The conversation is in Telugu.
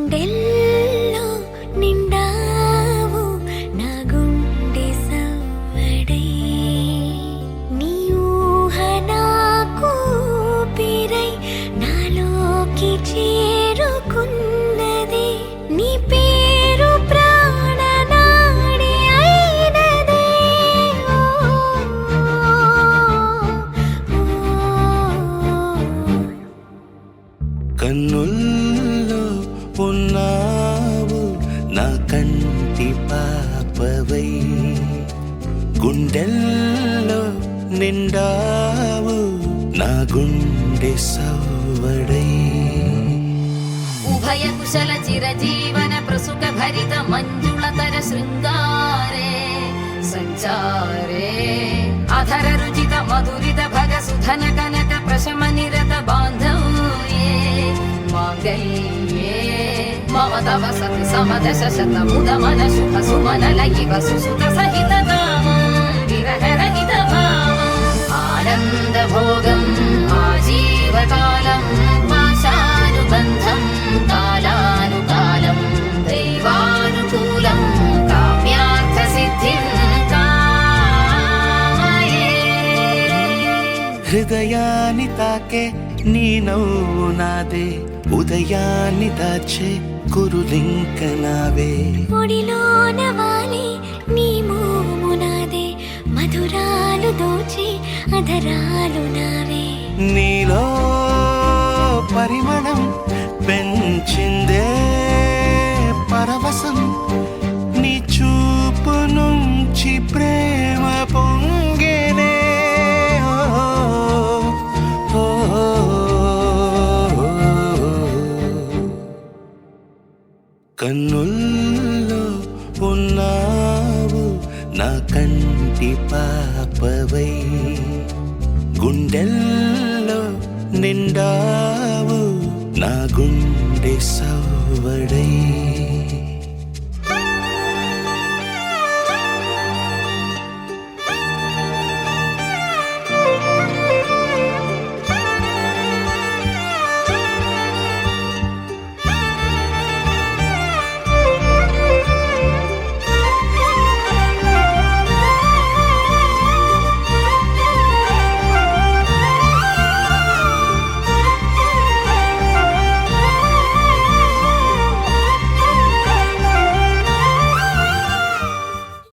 గుండెల్లో నిండావు నా గుండె సవ్వడై నీ ఊహ నాకు ఊపిరై నాలోకి చేరుకున్నది నీ పేరు ప్రాణనాడి అయినదే కన్నుల్లో ఉన్నావు నా కంటి పాపవై గుండెల్లో నిండావు నా గుండె సవ్వడై ఉభయ కుశల చిరజీవన ప్రసుక భరిత మంజుళతర శృంగారే సంచారే అధర రుచిత మధురిత భగ సుధన కనక ప్రశమ నిరత బాంధవ్యే మాంగళ్యే మమ తవ సతి సమదశ శత ముద మన శుభ సుమన లయివ సుసుత సహిత విరహ రహిత భావం ఆనంద భోగం ఆజీవకాలం పాశానుబంధం కాలానుకాలం దైవానుకూలం కామ్యార్థ సిద్ధిం కామయే. హృదయాన్ని తాకే నీ నవ్వు నాదే ఉదయాన్ని దాచే కురులింక నావే ఒడిలోన వాలి నీ మోము నాదే మధురాలు దోచి అధరాలు నావే నీలో పరిమళం పెంచిందే పరవశం నీ చూపు నుంచి ప్రేమ పొంగేనే ఓ, ఓ, ఓ. కన్నుల్లో ఉన్నావు నా కంటి పాపవై గుండెల్లో నిండావు నా గుండె సవ్వడై